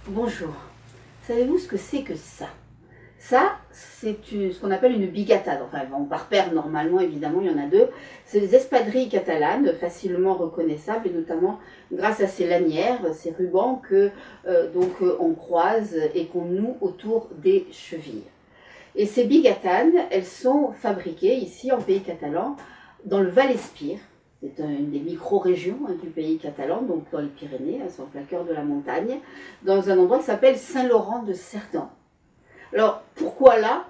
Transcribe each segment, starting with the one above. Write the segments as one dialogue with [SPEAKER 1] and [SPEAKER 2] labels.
[SPEAKER 1] Bonjour. Savez-vous ce que c'est que ça? Ça, c'est ce qu'on appelle une bigatade. Enfin, bon, par paire, normalement, évidemment, il y en a deux. C'est des espadrilles catalanes, facilement reconnaissables, et notamment grâce à ces lanières, ces rubans que on croise et qu'on noue autour des chevilles. Et ces bigatanes, elles sont fabriquées ici, en pays catalan, dans le Val-Espire. C'est une des micro-régions du pays catalan, donc dans les Pyrénées, elles sont en plein cœur de la montagne, dans un endroit qui s'appelle Saint-Laurent-de-Cerdan. Alors, pourquoi là?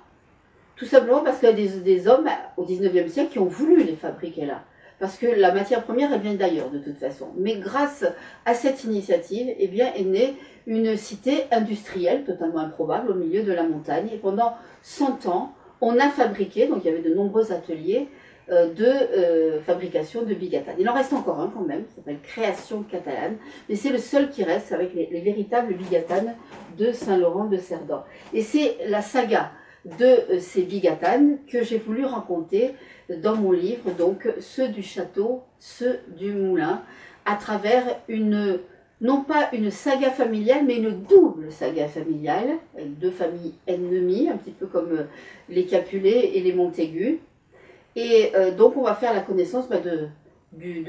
[SPEAKER 1] Tout simplement parce qu'il y a des hommes au 19e siècle qui ont voulu les fabriquer là. Parce que la matière première, elle vient d'ailleurs, de toute façon. Mais grâce à cette initiative, eh bien, est née une cité industrielle totalement improbable au milieu de la montagne. Et pendant 100 ans, on a fabriqué, donc il y avait de nombreux ateliers de fabrication de bigatanes. Il en reste encore un quand même, qui s'appelle Création Catalane, mais c'est le seul qui reste avec les véritables bigatanes de Saint-Laurent-de-Cerdan. Et c'est la saga de ces bigatanes que j'ai voulu raconter dans mon livre, donc ceux du château, ceux du moulin, à travers non pas une saga familiale, mais une double saga familiale, avec deux familles ennemies, un petit peu comme les Capulet et les Montaigu. Et donc on va faire la connaissance de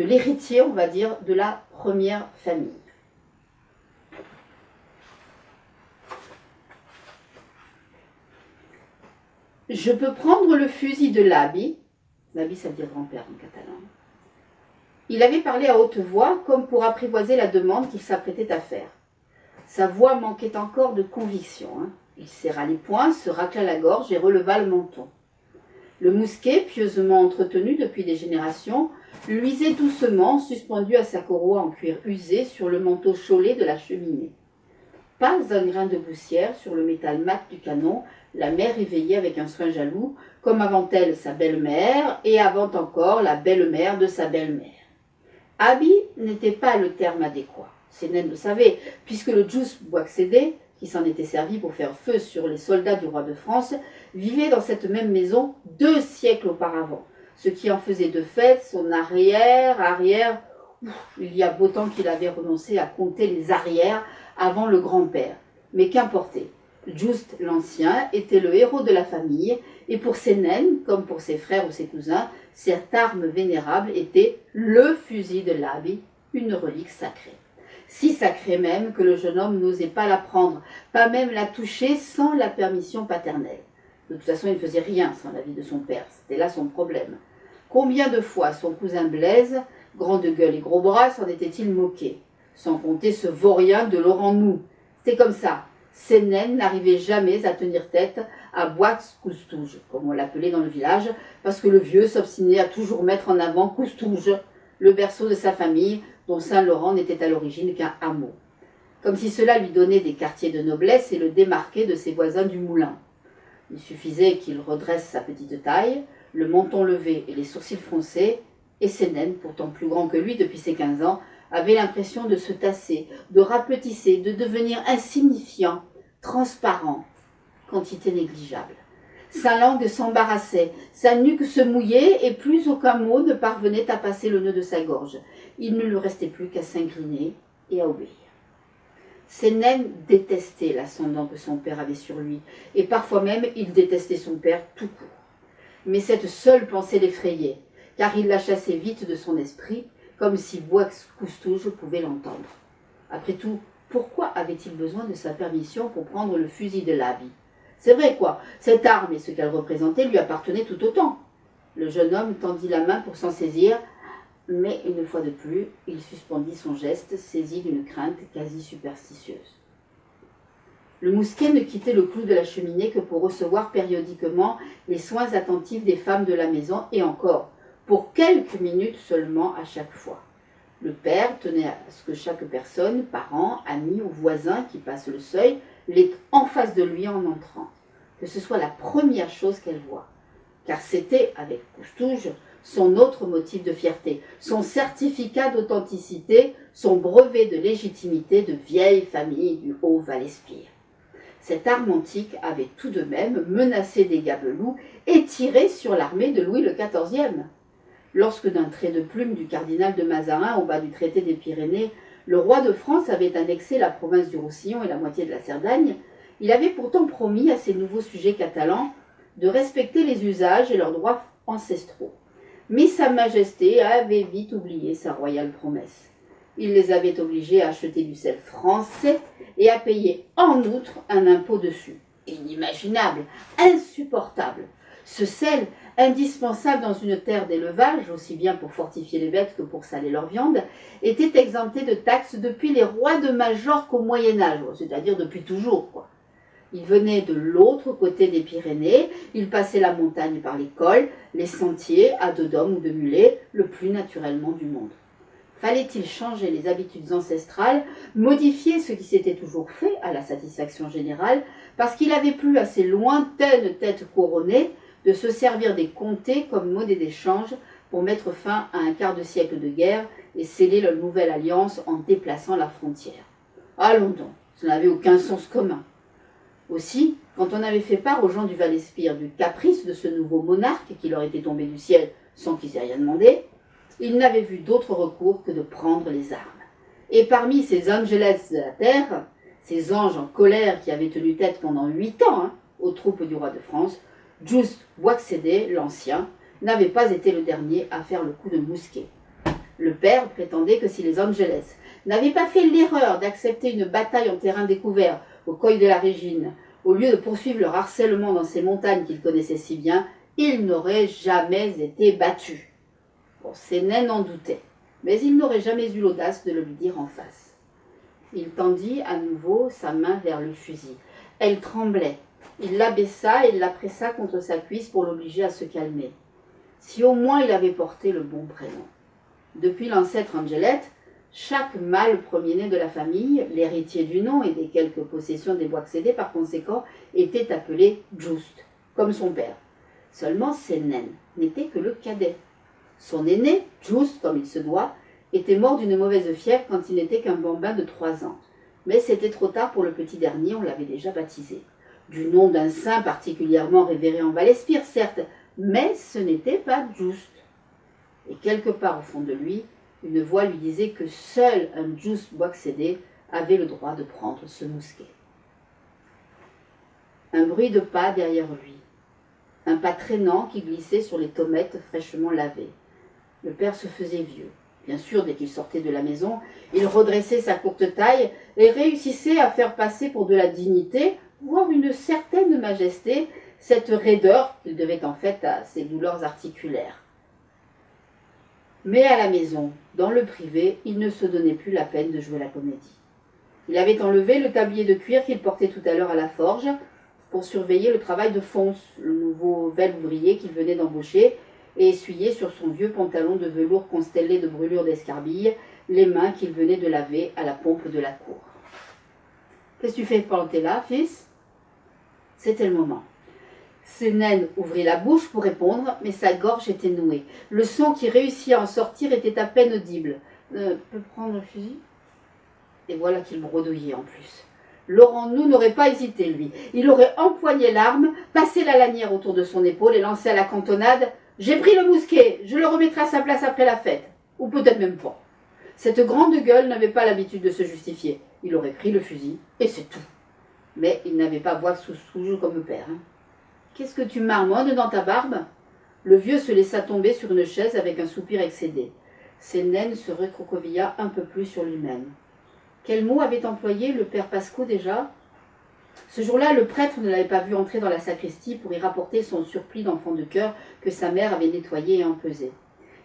[SPEAKER 1] l'héritier, on va dire, de la première famille. Je peux prendre le fusil de l'abi. L'abi, ça veut dire grand-père en catalan. Il avait parlé à haute voix, comme pour apprivoiser la demande qu'il s'apprêtait à faire. Sa voix manquait encore de conviction. Il serra les poings, se racla la gorge et releva le menton. Le mousquet, pieusement entretenu depuis des générations, luisait doucement, suspendu à sa courroie en cuir usé sur le manteau chaulé de la cheminée. Pas un grain de poussière sur le métal mat du canon, la mère éveillée avec un soin jaloux, comme avant elle sa belle-mère, et avant encore la belle-mère de sa belle-mère. Abi n'était pas le terme adéquat. Sénène le savait, puisque le Djous Bouaxédé, qui s'en était servi pour faire feu sur les soldats du roi de France, vivait dans cette même maison 2 siècles auparavant, ce qui en faisait de fait son arrière, il y a beau temps qu'il avait renoncé à compter les arrières avant le grand-père. Mais qu'importait, Juste l'Ancien était le héros de la famille, et pour ses naines, comme pour ses frères ou ses cousins, cette arme vénérable était le fusil de l'Abi, une relique sacrée. Si sacrée même que le jeune homme n'osait pas la prendre, pas même la toucher sans la permission paternelle. De toute façon, il ne faisait rien sans l'avis de son père, c'était là son problème. Combien de fois son cousin Blaise, grand de gueule et gros bras, s'en était-il moqué? Sans compter ce vaurien de Laurent Nou. C'était comme ça. Ces naines n'arrivaient jamais à tenir tête à Boix-Coustouge, comme on l'appelait dans le village, parce que le vieux s'obstinait à toujours mettre en avant Coustouge, le berceau de sa famille, dont Saint-Laurent n'était à l'origine qu'un hameau. Comme si cela lui donnait des quartiers de noblesse et le démarquait de ses voisins du moulin. Il suffisait qu'il redresse sa petite taille, le menton levé et les sourcils froncés, et ses naines, pourtant plus grands que lui depuis ses 15 ans, avait l'impression de se tasser, de rapetisser, de devenir insignifiant, transparent, quantité négligeable. Sa langue s'embarrassait, sa nuque se mouillait et plus aucun mot ne parvenait à passer le nœud de sa gorge. Il ne lui restait plus qu'à s'incliner et à obéir. Ses naines détestaient l'ascendant que son père avait sur lui, et parfois même il détestait son père tout court. Mais cette seule pensée l'effrayait, car il la chassait vite de son esprit, comme si Boix-Coustouge pouvait l'entendre. Après tout, pourquoi avait-il besoin de sa permission pour prendre le fusil de l'Abi? C'est vrai quoi, cette arme et ce qu'elle représentait lui appartenaient tout autant. Le jeune homme tendit la main pour s'en saisir, mais une fois de plus, il suspendit son geste, saisi d'une crainte quasi superstitieuse. Le mousquet ne quittait le clou de la cheminée que pour recevoir périodiquement les soins attentifs des femmes de la maison, et encore, pour quelques minutes seulement à chaque fois. Le père tenait à ce que chaque personne, parent, ami ou voisin qui passe le seuil, l'ait en face de lui en entrant, que ce soit la première chose qu'elle voit. Car c'était, avec Coustouge, son autre motif de fierté, son certificat d'authenticité, son brevet de légitimité de vieille famille du Haut-Val-Espire. Cette arme antique avait tout de même menacé des gabelous et tiré sur l'armée de Louis XIV. Lorsque d'un trait de plume du cardinal de Mazarin, au bas du traité des Pyrénées, Le roi de France avait annexé la province du Roussillon et la moitié de la Cerdagne. Il avait pourtant promis à ses nouveaux sujets catalans de respecter les usages et leurs droits ancestraux. Mais Sa Majesté avait vite oublié sa royale promesse. Il les avait obligés à acheter du sel français et à payer en outre un impôt dessus. Inimaginable, insupportable. Ce sel, indispensable dans une terre d'élevage, aussi bien pour fortifier les bêtes que pour saler leur viande, était exempté de taxes depuis les rois de Majorque au Moyen-Âge, c'est-à-dire depuis toujours, quoi. Il venait de l'autre côté des Pyrénées, il passait la montagne par les cols, les sentiers, à dos d'hommes ou de mulets, le plus naturellement du monde. Fallait-il changer les habitudes ancestrales, modifier ce qui s'était toujours fait à la satisfaction générale, parce qu'il avait plu à ces lointaines têtes couronnées de se servir des comtés comme monnaie d'échange pour mettre fin à un quart de siècle de guerre et sceller leur nouvelle alliance en déplaçant la frontière. Allons donc, ça n'avait aucun sens commun. Aussi, quand on avait fait part aux gens du Val-Espire du caprice de ce nouveau monarque qui leur était tombé du ciel sans qu'ils aient rien demandé, ils n'avaient vu d'autre recours que de prendre les armes. Et parmi ces angeles de la terre, ces anges en colère qui avaient tenu tête pendant 8 ans aux troupes du roi de France, Just Boixédé, l'ancien, n'avait pas été le dernier à faire le coup de mousquet. Le père prétendait que si les angeles n'avaient pas fait l'erreur d'accepter une bataille en terrain découvert au Coil de la Régine, au lieu de poursuivre leur harcèlement dans ces montagnes qu'ils connaissaient si bien, ils n'auraient jamais été battus. Bon, Sénène en doutait, mais il n'aurait jamais eu l'audace de le lui dire en face. Il tendit à nouveau sa main vers le fusil. Elle tremblait. Il l'abaissa et la pressa contre sa cuisse pour l'obliger à se calmer. Si au moins il avait porté le bon prénom. Depuis l'ancêtre Angelette, chaque mâle premier-né de la famille, l'héritier du nom et des quelques possessions des Boixédé par conséquent, était appelé Just, comme son père. Seulement Sénène n'était que le cadet. Son aîné, Just, comme il se doit, était mort d'une mauvaise fièvre quand il n'était qu'un bambin de 3 ans. Mais c'était trop tard pour le petit dernier, on l'avait déjà baptisé. Du nom d'un saint particulièrement révéré en Val-Espire, certes, mais ce n'était pas Just. Et quelque part au fond de lui, une voix lui disait que seul un Just Boixédé avait le droit de prendre ce mousquet. Un bruit de pas derrière lui, un pas traînant qui glissait sur les tommettes fraîchement lavées. Le père se faisait vieux. Bien sûr, dès qu'il sortait de la maison, il redressait sa courte taille et réussissait à faire passer pour de la dignité, voire une certaine majesté, cette raideur qu'il devait en fait à ses douleurs articulaires. Mais à la maison, dans le privé, il ne se donnait plus la peine de jouer la comédie. Il avait enlevé le tablier de cuir qu'il portait tout à l'heure à la forge pour surveiller le travail de Fons, le nouveau vel ouvrier qu'il venait d'embaucher, et essuyer sur son vieux pantalon de velours constellé de brûlures d'escarbilles les mains qu'il venait de laver à la pompe de la cour. « Qu'est-ce que tu fais pendant que t'es là, fils ?» C'était le moment. Sénène ouvrit la bouche pour répondre, mais sa gorge était nouée. Le son qui réussit à en sortir était à peine audible. « Peux prendre le fusil ?» Et voilà qu'il bredouillait en plus. Laurent Nou n'aurait pas hésité, lui. Il aurait empoigné l'arme, passé la lanière autour de son épaule et lancé à la cantonade « J'ai pris le mousquet, je le remettrai à sa place après la fête. » Ou peut-être même pas. Cette grande gueule n'avait pas l'habitude de se justifier. Il aurait pris le fusil, et c'est tout. Mais il n'avait pas boire sous comme père. Qu'est-ce que tu marmonnes dans ta barbe ? Le vieux se laissa tomber sur une chaise avec un soupir excédé. Sénène se recroquevilla un peu plus sur lui-même. Quel mot avait employé le père Pasco déjà ? Ce jour-là, le prêtre ne l'avait pas vu entrer dans la sacristie pour y rapporter son surplis d'enfant de chœur que sa mère avait nettoyé et empesé.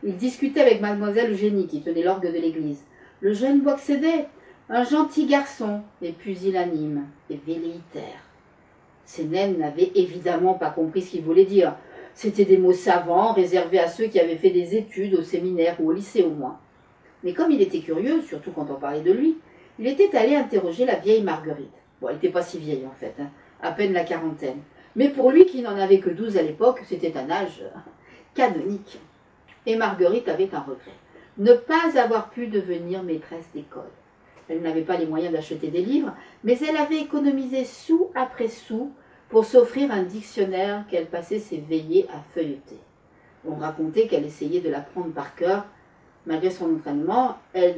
[SPEAKER 1] Il discutait avec mademoiselle Eugénie qui tenait l'orgue de l'église. Le jeune Boixédé, un gentil garçon, mais pusillanime et velléitaire. Sénène n'avait évidemment pas compris ce qu'il voulait dire. C'étaient des mots savants, réservés à ceux qui avaient fait des études au séminaire ou au lycée au moins. Mais comme il était curieux, surtout quand on parlait de lui, il était allé interroger la vieille Marguerite. Bon, elle n'était pas si vieille en fait, à peine la quarantaine. Mais pour lui qui n'en avait que 12 à l'époque, c'était un âge canonique. Et Marguerite avait un regret. Ne pas avoir pu devenir maîtresse d'école. Elle n'avait pas les moyens d'acheter des livres, mais elle avait économisé sou après sou pour s'offrir un dictionnaire qu'elle passait ses veillées à feuilleter. On racontait qu'elle essayait de l'apprendre par cœur. Malgré son entraînement, elle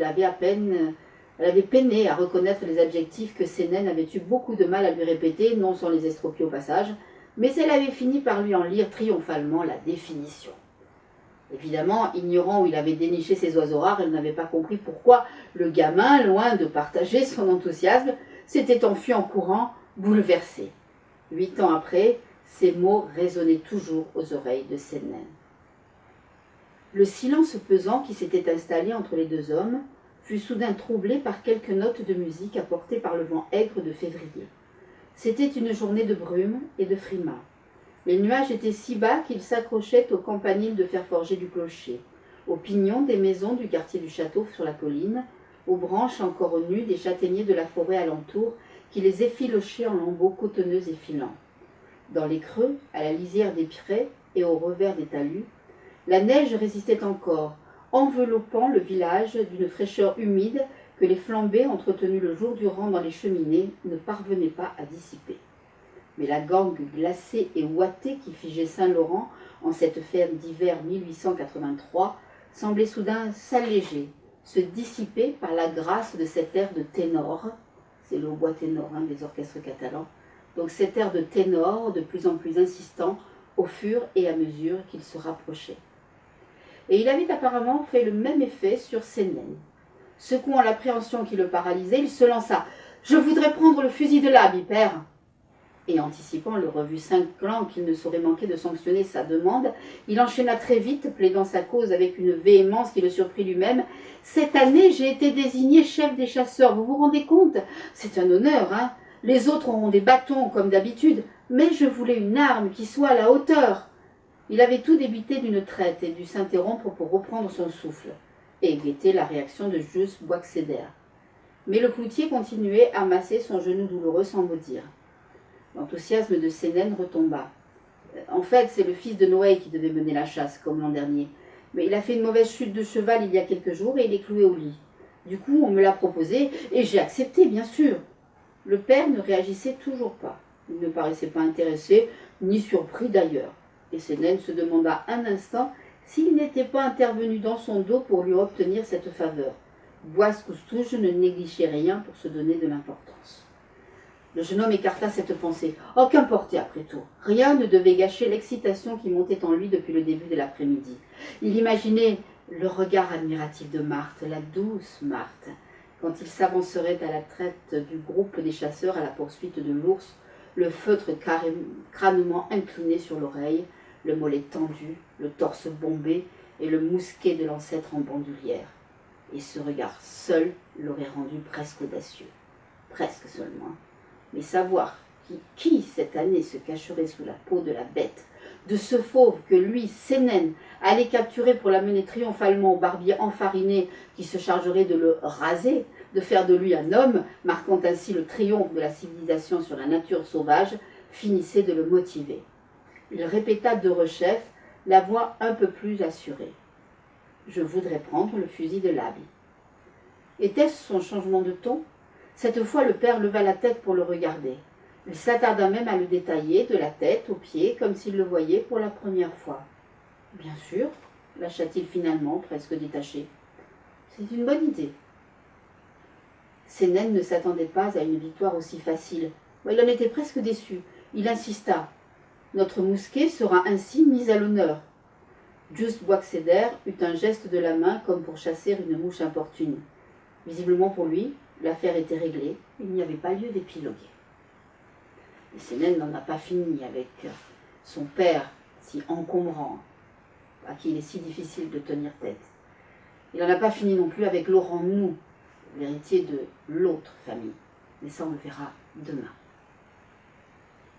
[SPEAKER 1] Elle avait peiné à reconnaître les adjectifs que Sénène avait eu beaucoup de mal à lui répéter, non sans les estropier au passage, mais elle avait fini par lui en lire triomphalement la définition. Évidemment, ignorant où il avait déniché ces oiseaux rares, elle n'avait pas compris pourquoi le gamin, loin de partager son enthousiasme, s'était enfui en courant, bouleversé. 8 ans après, ces mots résonnaient toujours aux oreilles de Sénène. Le silence pesant qui s'était installé entre les deux hommes fut soudain troublé par quelques notes de musique apportées par le vent aigre de février. C'était une journée de brume et de frimas. Les nuages étaient si bas qu'ils s'accrochaient aux campaniles de fer forgé du clocher, aux pignons des maisons du quartier du château sur la colline, aux branches encore nues des châtaigniers de la forêt alentour qui les effilochaient en lambeaux cotonneux et filants. Dans les creux, à la lisière des prés et au revers des talus, la neige résistait encore, enveloppant le village d'une fraîcheur humide que les flambées entretenues le jour durant dans les cheminées ne parvenaient pas à dissiper. Mais la gangue glacée et ouatée qui figeait Saint-Laurent en cette fête d'hiver 1883 semblait soudain s'alléger, se dissiper par la grâce de cet air de ténor, c'est le hautbois ténor des orchestres catalans, donc cet air de ténor de plus en plus insistant au fur et à mesure qu'il se rapprochait. Et il avait apparemment fait le même effet sur Sénène. Secouant l'appréhension qui le paralysait, il se lança. « Je voudrais prendre le fusil de l'abbe, père !» Et anticipant le revu cinglant qu'il ne saurait manquer de sanctionner sa demande, il enchaîna très vite, plaidant sa cause avec une véhémence qui le surprit lui-même. « Cette année, j'ai été désigné chef des chasseurs, vous vous rendez compte? C'est un honneur, hein? Les autres auront des bâtons comme d'habitude, mais je voulais une arme qui soit à la hauteur. » Il avait tout débité d'une traite et dut s'interrompre pour reprendre son souffle et guetter la réaction de Just Boixeder. Mais le cloutier continuait à masser son genou douloureux sans mot dire. L'enthousiasme de Sénène retomba. En fait, c'est le fils de Noé qui devait mener la chasse, comme l'an dernier. Mais il a fait une mauvaise chute de cheval il y a quelques jours et il est cloué au lit. Du coup, on me l'a proposé et j'ai accepté, bien sûr. Le père ne réagissait toujours pas. Il ne paraissait pas intéressé, ni surpris d'ailleurs. Et Sénène se demanda un instant s'il n'était pas intervenu dans son dos pour lui obtenir cette faveur. Boise-Coustouche ne négligeait rien pour se donner de l'importance. Le jeune homme écarta cette pensée. Oh, qu'importe après tout. Rien ne devait gâcher l'excitation qui montait en lui depuis le début de l'après-midi. Il imaginait le regard admiratif de Marthe, la douce Marthe, quand il s'avancerait à la traite du groupe des chasseurs à la poursuite de l'ours, le feutre crânement incliné sur l'oreille, le mollet tendu, le torse bombé et le mousquet de l'ancêtre en bandoulière. Et ce regard seul l'aurait rendu presque audacieux. Presque seulement. Mais savoir qui cette année se cacherait sous la peau de la bête, de ce fauve que lui, Sénène, allait capturer pour l'amener triomphalement au barbier enfariné qui se chargerait de le raser, de faire de lui un homme, marquant ainsi le triomphe de la civilisation sur la nature sauvage, finissait de le motiver. Il répéta de rechef, la voix un peu plus assurée. « Je voudrais prendre le fusil de l'abbe. » Était-ce son changement de ton? Cette fois, le père leva la tête pour le regarder. Il s'attarda même à le détailler, de la tête aux pieds, comme s'il le voyait pour la première fois. « Bien sûr, » lâcha-t-il finalement, presque détaché. « C'est une bonne idée. » Sénène ne s'attendait pas à une victoire aussi facile. Il en était presque déçu. Il insista. « Notre mousquet sera ainsi mis à l'honneur. » Just Boixeder eut un geste de la main comme pour chasser une mouche importune. Visiblement pour lui, l'affaire était réglée. Il n'y avait pas lieu d'épiloguer. Et Sénène n'en a pas fini avec son père, si encombrant, à qui il est si difficile de tenir tête. Il n'en a pas fini non plus avec Laurent Nou, l'héritier de l'autre famille. Mais ça, on le verra demain.